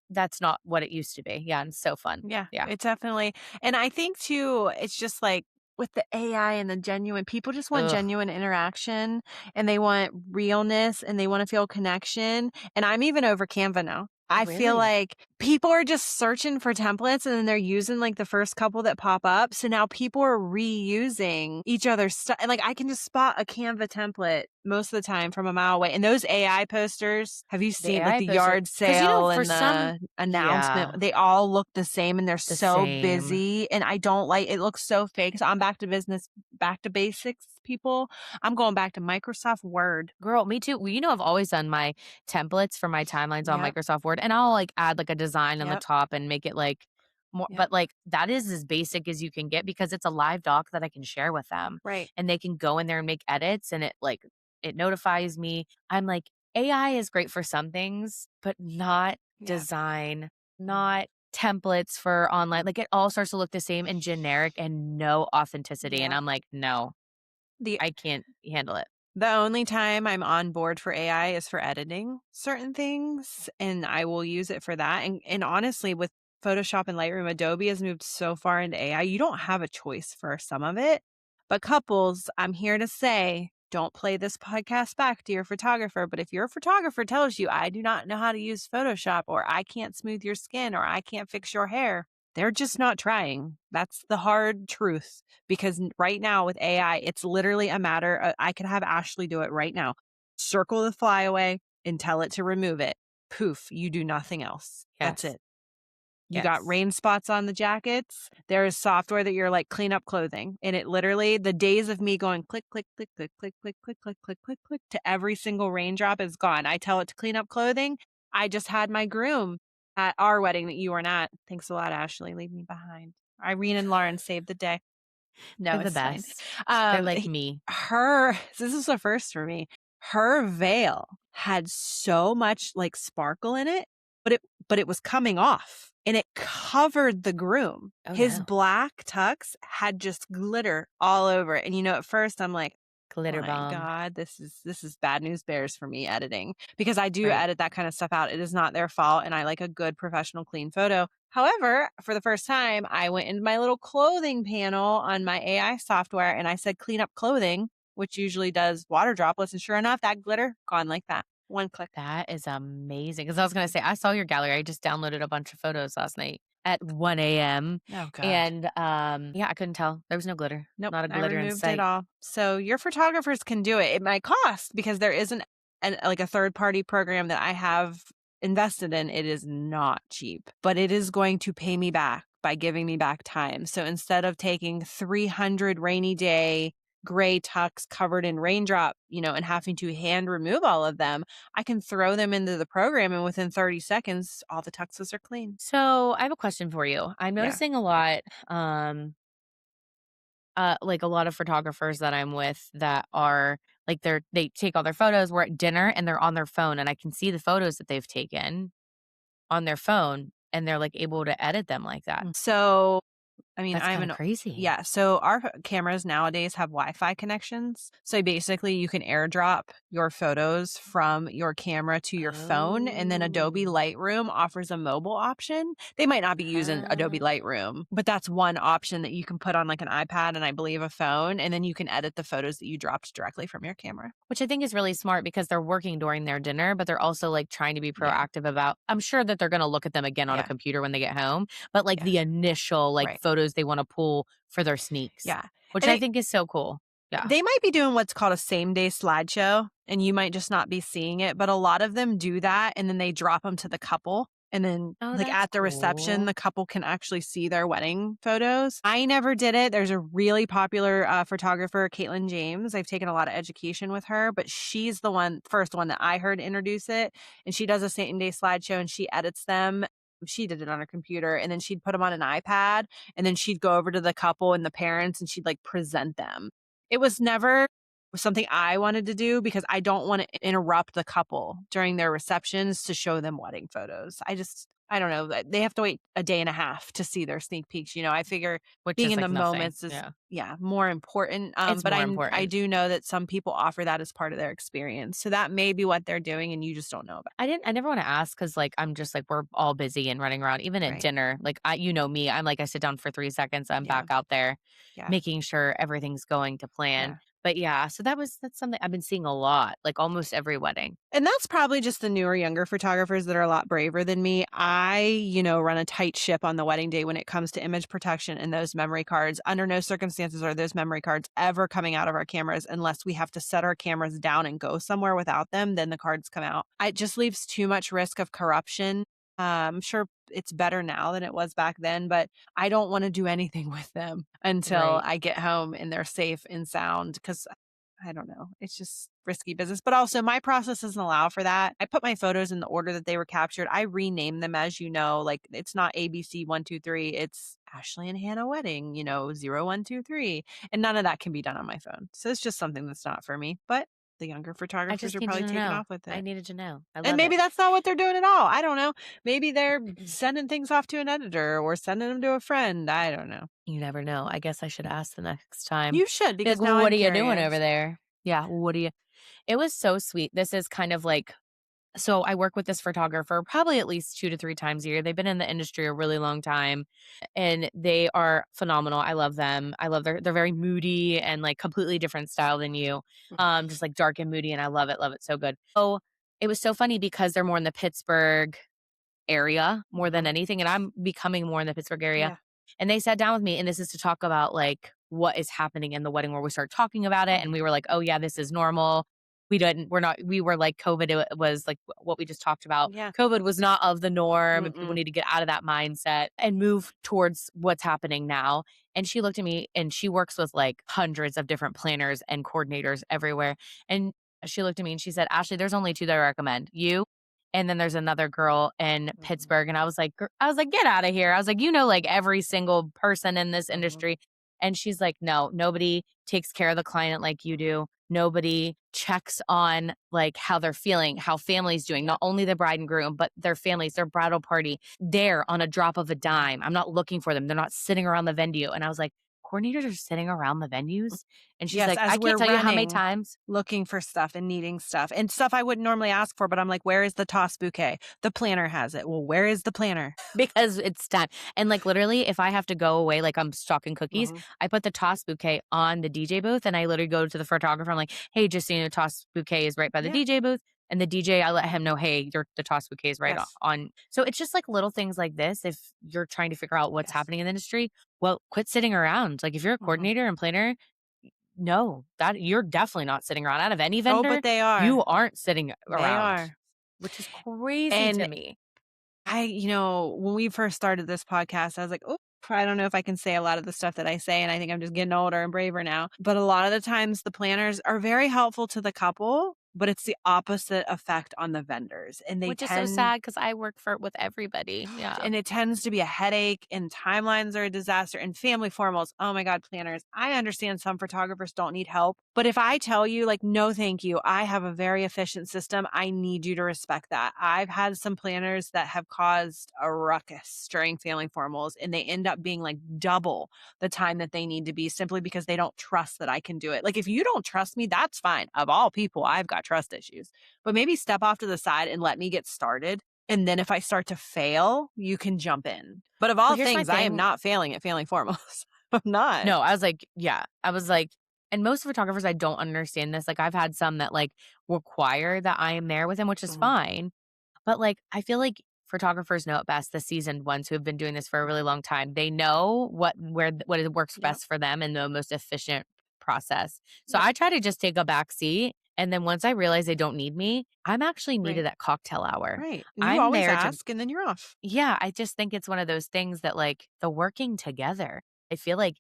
that's not what it used to be. Yeah, and it's so fun. Yeah, Yeah. it's definitely, and I think too, it's just like with the AI and the genuine, people just want Ugh. genuine interaction and they want realness and they want to feel connection. And I'm even over Canva now. Oh, I feel really? like people are just searching for templates and then they're using like the first couple that pop up. So now people are reusing each other's stuff. And like I can just spot a Canva template most of the time from a mile away. And those AI posters, have you The seen like AI the poster, yard because sale for and some, the announcement? yeah, They all look the same and they're the so same. busy. And I don't like it looks so fake. So I'm back to business, back to basics, people. I'm going back to Microsoft Word. Girl, me too. Well, I've always done my templates for my timelines on Yep. Microsoft Word, and I'll like add like a design on the Yep. top and make it like more, Yeah. but like that is as basic as you can get because it's a live doc that I can share with them Right. and they can go in there and make edits and it notifies me. I'm like, AI is great for some things, but not Yeah. design, not templates for online. Like it all starts to look the same and generic and no authenticity. And Yeah. I'm like, no, The I can't handle it. The only time I'm on board for AI is for editing certain things, and I will use it for that. And honestly, with Photoshop and Lightroom, Adobe has moved so far into AI, you don't have a choice for some of it. But couples, I'm here to say, don't play this podcast back to your photographer. But if your photographer tells you, I do not know how to use Photoshop, or I can't smooth your skin, or I can't fix your hair, they're just not trying. That's the hard truth because right now with AI, it's literally a matter of, I could have Ashley do it right now. Circle the flyaway and tell it to remove it. Poof, you do nothing else. That's Yes. it. You got Yes. rain spots on the jackets. There is software that you're like clean up clothing. And it literally, the days of me going click, click, click, click, click, click, click, click, click, click, click to every single raindrop is gone. I tell it to clean up clothing. I just had my groom at our wedding that you weren't at. Thanks a lot, Ashley. Leave me behind. Irene and Lauren saved the day. No, They're the it's fine. best. They're like me. Her this is a first for me. Her veil had so much, like, sparkle in it, but it was coming off, and it covered the groom. Oh, His no. black tux had just glitter all over it, and, at first, I'm like, Glitter my bomb. God, this is bad news bears for me editing because I do Right. edit that kind of stuff out. It is not their fault, and I like a good professional clean photo. However, for the first time, I went into my little clothing panel on my AI software and I said clean up clothing, which usually does water droplets, and sure enough, that glitter gone like that. One click. That is amazing. Because I was gonna say, I saw your gallery. I just downloaded a bunch of photos last night at 1 AM, Oh God. and, yeah, I couldn't tell. There was no glitter. Nope, Not a I glitter in removed it sight. all. So your photographers can do it. It might cost because there isn't like a third party program that I have invested in. It is not cheap, but it is going to pay me back by giving me back time. So instead of taking 300 rainy day gray tucks covered in raindrop, and having to hand remove all of them, I can throw them into the program and within 30 seconds, all the tuxes are clean. So, I have a question for you. I'm Yeah. noticing a lot, like, a lot of photographers that I'm with that are like, they take all their photos, we're at dinner, and they're on their phone, and I can see the photos that they've taken on their phone, and they're, like, able to edit them like that. So I mean, That's kinda crazy. yeah. So our cameras nowadays have Wi-Fi connections. So basically, you can AirDrop your photos from your camera to your phone, and then Adobe Oh. Lightroom offers a mobile option. They might not be using Adobe Ah. Lightroom, but that's one option that you can put on like an iPad and I believe a phone, and then you can edit the photos that you dropped directly from your camera. Which I think is really smart because they're working during their dinner, but they're also, like, trying to be Yeah, proactive about I'm sure that they're gonna look at them again on a yeah, computer when they get home, but, like, yeah, the initial, like, right, photos they wanna pull for their sneaks, yeah. which And I think is so cool. Yeah. they might be doing what's called a same day slideshow, and you might just not be seeing it, but a lot of them do that, and then they drop them to the couple, and then, Oh, like, that's at the reception, cool. the couple can actually see their wedding photos. I never did it. There's a really popular, photographer, Caitlin James. I've taken a lot of education with her, but she's the first one that I heard introduce it, and she does a same day slideshow, and she edits them. She did it on her computer, and then she'd put them on an iPad, and then she'd go over to the couple and the parents, and she'd, like, present them. It was never something I wanted to do because I don't wanna interrupt the couple during their receptions to show them wedding photos. I don't know, they have to wait a day and a half to see their sneak peeks, I figure Which being is, in like, the nothing. moments is, Yeah. yeah, more important, It's but more I important. do know that some people offer that as part of their experience, so that may be what they're doing and you just don't know about. I never wanna ask because like, I'm just like, we're all busy and running around, even at Right. dinner, like, you know me, I'm like, I sit down for 3 seconds, I'm Yeah. back out there Yeah. making sure everything's going to plan. Yeah. But yeah, so that's something I've been seeing a lot, like, almost every wedding. And that's probably just the newer, younger photographers that are a lot braver than me. I, run a tight ship on the wedding day when it comes to image protection and those memory cards. Under no circumstances are those memory cards ever coming out of our cameras unless we have to set our cameras down and go somewhere without them, then the cards come out. It just leaves too much risk of corruption. I'm sure it's better now than it was back then, but I don't want to do anything with them until Right. I get home and they're safe and sound because I don't know. It's just risky business. But also, my process doesn't allow for that. I put my photos in the order that they were captured. I rename them, as you know, like it's not ABC123. It's Ashley and Hannah Wedding, 0123. And none of that can be done on my phone. So it's just something that's not for me. But the younger I photographers just are needed probably to taking know. off with I it. needed to know. I And love it. maybe that's not what they're doing at all. I don't know. Maybe they're sending things off to an editor or sending them to a friend. I don't know. You never know. I guess I should ask the next time. You should, Be like, because "Well, now what I'm are you doing over curious. there?" Yeah, what do you It was so sweet. This is kind of like so I work with this photographer probably at least 2 to 3 times a year. They've been in the industry a really long time, and they are phenomenal. I love them. I love they're very moody and, like, completely different style than you, Mhm. just, like, dark and moody, and I love it so good. So, it was so funny because they're more in the Pittsburgh area more than Mhm. anything, and I'm becoming more in the Pittsburgh area. Yeah. And they sat down with me, and this is to talk about, like, what is happening in the wedding where we started talking about it, and Mhm. we were like, "Oh, yeah, this is normal." We were like, COVID was like what we just talked about. Yeah. COVID was not of the norm, and people Mm-mm. need to get out of that mindset and move towards what's happening now. And she looked at me, and she works with, like, hundreds of different planners and coordinators everywhere. And she looked at me and she said, "Ashley, there's only 2 that I recommend. You and then there's another girl in Mhm. Pittsburgh." And I was like, "Get out of here." I was like, like, every single person in this Mhm. industry. And she's like, "No, nobody takes care of the client like you do. Nobody checks on, like, how they're feeling, how family's doing, Yeah. not only the bride and groom, but their families, their bridal party. There on a drop of a Mhm. dime. I'm not looking for them. They're not sitting around the venue." And I was like, "Coordinators are sitting around the venues?" And she's Yes, like, as "I can't we're tell you how many running, times." looking for stuff and needing stuff and stuff I wouldn't normally ask for, but I'm like, "Where is the toss bouquet?" The planner has it. Well, where is the planner? Because it's time. And, like, literally, if I have to go away, like, I'm stocking cookies, Mhm. I put the toss bouquet on the DJ booth, and I literally go to the photographer. I'm like, "Hey, just so you know, toss bouquet is right by the Yeah. DJ booth." And the DJ, I let him know, "Hey, the toss bouquet is right Yes. on." So it's just like little things like this. If you're trying to figure out what's Yes. happening in the industry, well, quit sitting around. Like, if you're a Mhm. coordinator and planner, no, that you're definitely not sitting around. Out of any Oh, vendor, but they are. you aren't sitting They around, are. which is crazy to And me. when we first started this podcast, I was like, "Oh, I don't know if I can say a lot of the stuff that I say." And I think I'm just getting older and braver now. But a lot of the times, the planners are very helpful to the couple, but it's the opposite effect on the vendors. Which is so sad because I work with everybody. Yeah. And it tends to be a headache, and timelines are a disaster, and family formals. Oh my God, planners. I understand some photographers don't need help, but if I tell you, like, no, thank you, I have a very efficient system, I need you to respect that. I've had some planners that have caused a ruckus during family formals, and they end up being like double the time that they need to be simply because they don't trust that I can do it. Like, if you don't trust me, that's fine. Of all people, I've got trust issues, but maybe step off to the side and let me get started, and then if I start to fail, you can jump in. But of Well, all here's my things, I am thing. not failing at failing foremost. I'm not. No, I was like, yeah. I was like, and most photographers, I don't understand this. Like, I've had some that, like, require that I am there with them, which is Mhm, fine. But, like, I feel like photographers know it best, the seasoned ones who have been doing this for a really mhm. long time. They know what it works Yep, best for them and the most efficient process. So yep, I try to just take a back seat. And then once I realize they don't need me, I'm actually right, needed at cocktail hour. right. And you I'm always there to ask, and then you're off. Yeah, I just think it's one of those things that, like, the working together. I feel like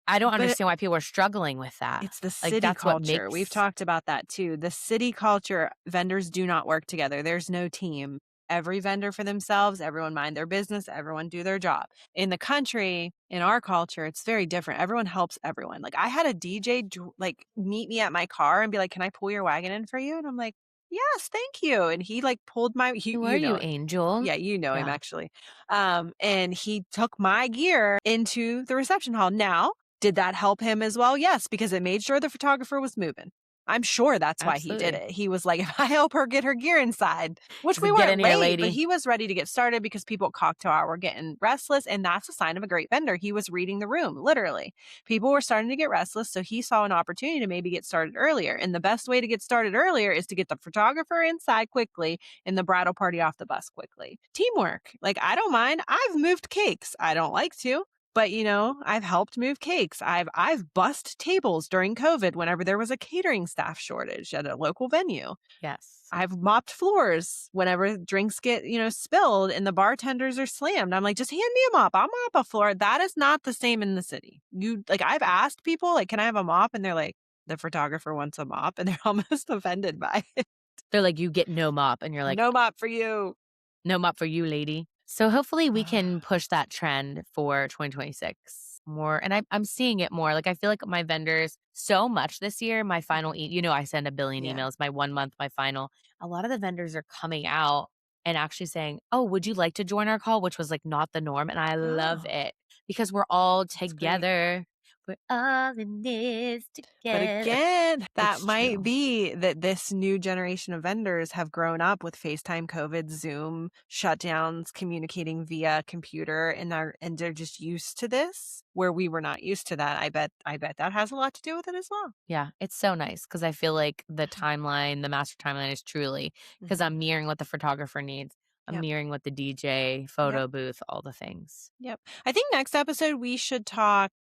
I don't But understand why people are struggling with that. it's the Like, city that's what culture. We've makes talked about that too. The city culture, vendors do not work together. There's no team. Every vendor for themselves, everyone mind their business, everyone do their job. In the country, in our culture, it's very different. Everyone helps everyone. Like, I had a DJ like meet me at my car and be like, "Can I pull your wagon in for you?" And I'm like, "Yes, thank you." And he like pulled my "Who are you you, know Angel?" Yeah, you know him Yeah, actually. And he took my gear into the reception hall. Now, did that help him as well? Yes, because it made sure the photographer was moving. I'm sure that's why he did absolutely. it. He was like, if I help her get her gear inside, which He's we like, "Get in weren't here, late, but lady." he was ready to get started because people at cocktail hour were getting restless. And that's a sign of a great vendor. He was reading the room, literally. People were starting to get restless. So he saw an opportunity to maybe get started earlier. And the best way to get started earlier is to get the photographer inside quickly and the bridal party off the bus quickly. Teamwork. Like, I don't mind. I've moved cakes. I don't like to. But, I've helped move cakes. I've bussed tables during COVID whenever there was a catering staff shortage at a local venue. Yes. I've mopped floors whenever drinks get, spilled and the bartenders are slammed. I'm like, just hand me a mop. I'll mop a floor. That is not the same in the city. I've asked people, like, can I have a mop? And they're like, the photographer wants a mop, and they're almost offended by it. They're like, "You get no mop," and you're like, "No mop for you." "No mop for you, lady." So hopefully we can Ah, push that trend for 2026 more, and I'm seeing it more. Like, I feel like my vendors so much this year, my final mhm. I send a billion Yeah. emails, my 1 month, my final. A lot of the vendors are coming out and actually saying, "Oh, would you like to join our call?" Which was, like, not the norm, and I love Oh, it because we're all that's great. together. We're all in this But together. again, that It's might true. be that this new generation of vendors have grown up with FaceTime, COVID, Zoom, shutdowns, communicating via computer, and they're just used to this, where we were not used to that. I bet that has a lot to do with it as well. Yeah, it's so nice because I feel like the timeline, the master timeline is truly because Mhm. I'm mirroring what the photographer needs. I'm Yep. mirroring what the DJ, Yep. photo booth, all the things. Yep. I think next episode we should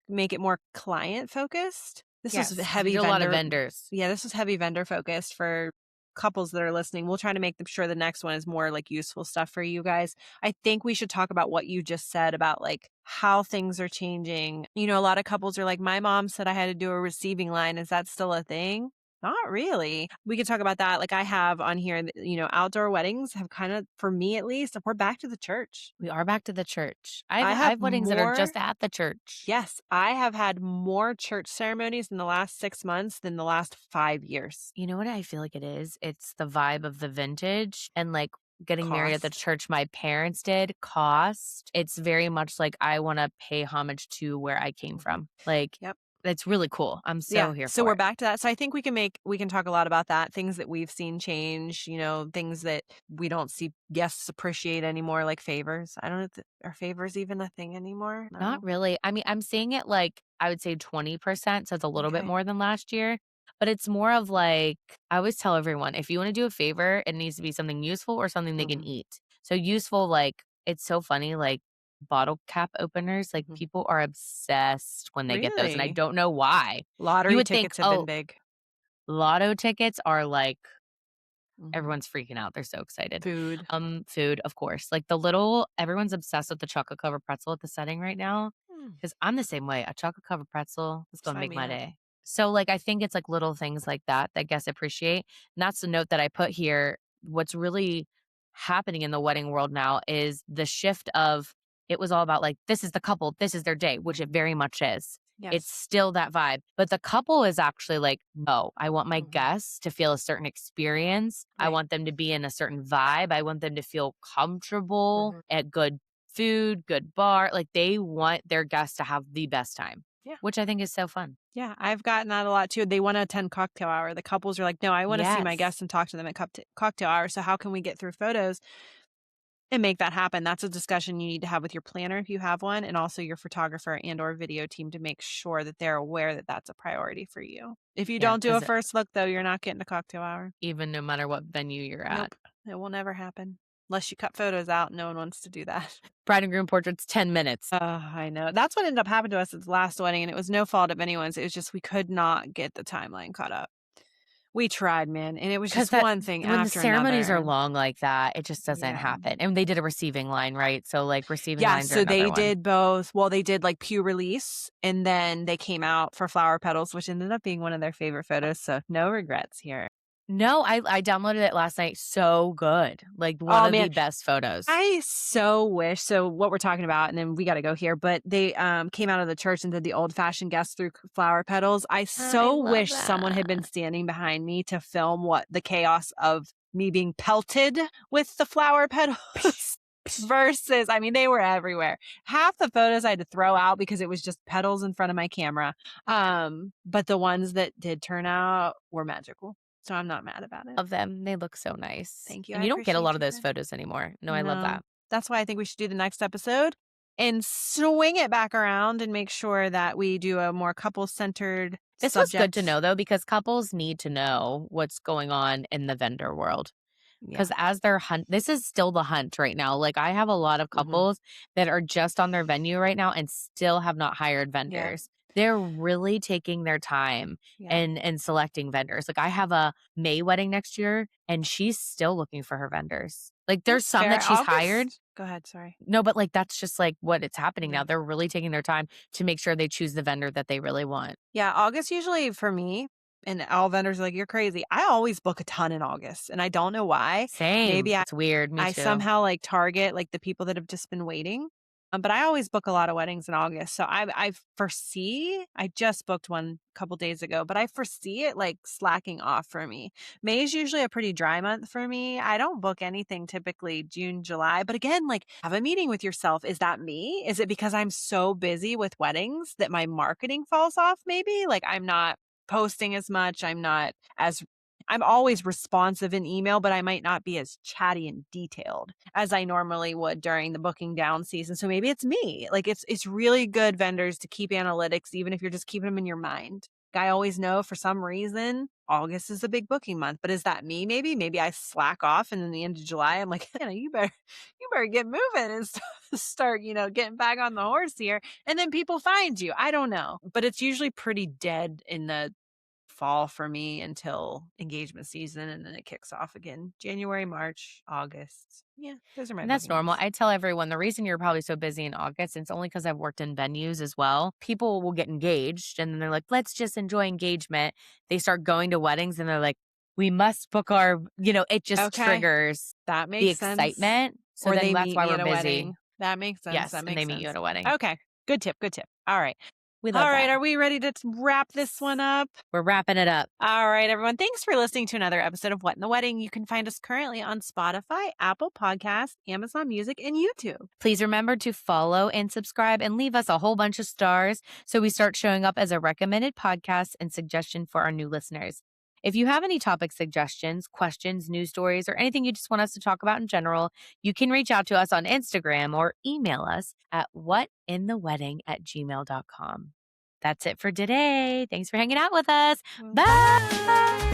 make it more client focused. This was Yes, because we do a lot of vendors. yeah, this was heavy vendor focused for couples that are listening. We'll try to make sure the next one is more like useful stuff for you guys. I think we should talk about what you just said about like how things are changing. A lot of couples are like, my mom said I had to do a receiving line. Is that still a thing? Not really. We could talk about that. Like I have on here, outdoor weddings have kind of, for me at least, we're back to the church. We are back to the church. I I have have weddings that are more just at the church. Yes, I have had more church ceremonies in the last 6 months than the last 5 years. You know what I feel like it is? It's the vibe of the vintage and like getting married at the Cost. church my parents did cost. It's very much like I want to pay homage to where I came Mhm. from. Like Yep. it's really cool. I'm so Yeah, here so for we're it. back to that. So I think we can talk a lot about that, things that we've seen change, things that we don't see guests appreciate anymore, like favors. I don't know if are favors even a thing anymore? Not No? really. I mean, I'm seeing it like I would say 20%, so it's a little bit Okay. more than last year. But it's more of like I always tell everyone, if you want to do a favor, it needs to be something useful or something they can Mhm, eat. So useful, like it's so funny, like bottle cap openers, like mhm. people are obsessed when they get those, and I Really? don't know why. You Lottery would think, tickets have been oh, big. lotto tickets are like Mhm. everyone's freaking out. They're so excited. Food. Food, of course. Like the little everyone's obsessed with the chocolate covered pretzel at the setting right now. Mm, Because I'm the same way. A chocolate covered pretzel is gonna sign make me my up. day. So like I think it's like little things like that that guests appreciate. And that's the note that I put here. What's really happening in the wedding world now is the shift of it was all about like this is the couple, this is their day, which it Mhm. very much is. It's Yes. still that vibe. But the couple is actually like, no, I want my Mhm. guests to feel a certain experience. I Right. want them to be in a certain vibe. I want them to feel comfortable Mhm. at good food, good bar. Like they want their guests to have the best time, Yeah. which I think is so fun. Yeah, I've gotten that a lot too. They wanna attend cocktail hour. The couples are like, "No, I wanna see my Yes. guests and talk to them at cocktail hour, so how can we get through photos and make that happen?" That's a discussion you need to have with your planner if you have one, and also your photographer and or video team to make sure that they're aware that that's a priority for you. If you Yeah. don't do a Because first look, though, you're not getting a cocktail hour. even no matter what venue you're at, Nope, it will never happen. Unless you cut photos out, no one wants to do that. bride and groom portraits, 10 minutes. I know. That's what ended up happening to us at the last wedding, and it was no fault of anyone's. It was just we could not get the timeline caught up. We tried, man, and it was Because just that one thing when the after ceremonies are another. long like that, it just doesn't Yeah. happen. And they did a receiving line, right? So like receiving Yeah, lines are so another they one. did both well, they did, like, pew release, and then they came out for flower petals, which ended up being one of their favorite photos, so no regrets here. No, I downloaded it last night. So good. Like one Oh, of man, the best photos. I so wish so what we're talking about, and then we gotta go here, but they, came out of the church and did the old-fashioned guest through flower petals. I I so love wish someone had that. been standing behind me to film what the chaos of me being pelted with the flower petals versus I mean, they were everywhere. Half the photos I had to throw out because it was just petals in front of my camera, but the ones that did turn out were magical, so I'm not mad about it. Of them. They look so nice. Thank you, And I you don't get a lot appreciate of you, those friend. photos anymore. No, I love No. that. That's why I think we should do the next episode and swing it back around and make sure that we do a more couple-centered This was good to subject. know though, because couples need to know what's going on in the vendor world. Yeah. Because as they're this is still the hunt right now. Like I have a lot of Mhm. couples that are just on their venue right now and still have not hired Yep. vendors. They're really taking their time Yep. and selecting vendors. Like I have a May wedding next year and she's still looking for her vendors. Like there's That's some fair. that she's hired. August Go ahead, sorry. No, but like that's just like what it's happening now. Yeah. They're really taking their time to make sure they choose the vendor that they really want. Yeah, August usually for me And all vendors are like, "You're crazy." I always book a ton in August, and I don't know why. Same. Maybe It's weird. Me I too. somehow, like, target, like, the people that have just been waiting, but I always book a lot of weddings in August, so I foresee I just booked one a couple days ago, but I foresee it, like, slacking off for me. May is usually a pretty dry month for me. I don't book anything typically June, July, but again, like, have a meeting with yourself. Is that me? Is it because I'm so busy with weddings that my marketing falls off maybe? Like, I'm not posting as much, I'm always responsive in email, but I might not be as chatty and detailed as I normally would during the booking down season. So maybe it's me. Like it's really good vendors to keep analytics, even if you're just keeping them in your mind. I always know for some reason August is a big booking month, but is that me? Maybe I slack off, and in the end of July, I'm like, you better get moving and start, getting back on the horse here, and then people find you. I don't know, but it's usually pretty dead in the fall for me until engagement season, and then it kicks off again. January, March, August. Yeah, those are my And that's booking normal. months. I tell everyone the reason you're probably so busy in August, it's only because I've worked in venues as well. People will get engaged and then they're like, let's just enjoy engagement. They start going to weddings and they're like, we must book it just Okay, triggers that the makes sense. excitement. So Or then they that's meet why me we're at a busy. wedding. That makes sense. Yes. That And they makes meet you sense. at a wedding. Okay, good tip. Good tip. All right. We All love right. that. Are we ready to wrap this one up? We're wrapping it up. All right, everyone. Thanks for listening to another episode of What in the Wedding. You can find us currently on Spotify, Apple Podcasts, Amazon Music, and YouTube. Please remember to follow and subscribe and leave us a whole bunch of stars so we start showing up as a recommended podcast and suggestion for our new listeners. If you have any topic suggestions, questions, news stories, or anything you just want us to talk about in general, you can reach out to us on Instagram or email us at whatinthewedding@gmail.com. That's it for today. Thanks for hanging out with us. Bye. Bye.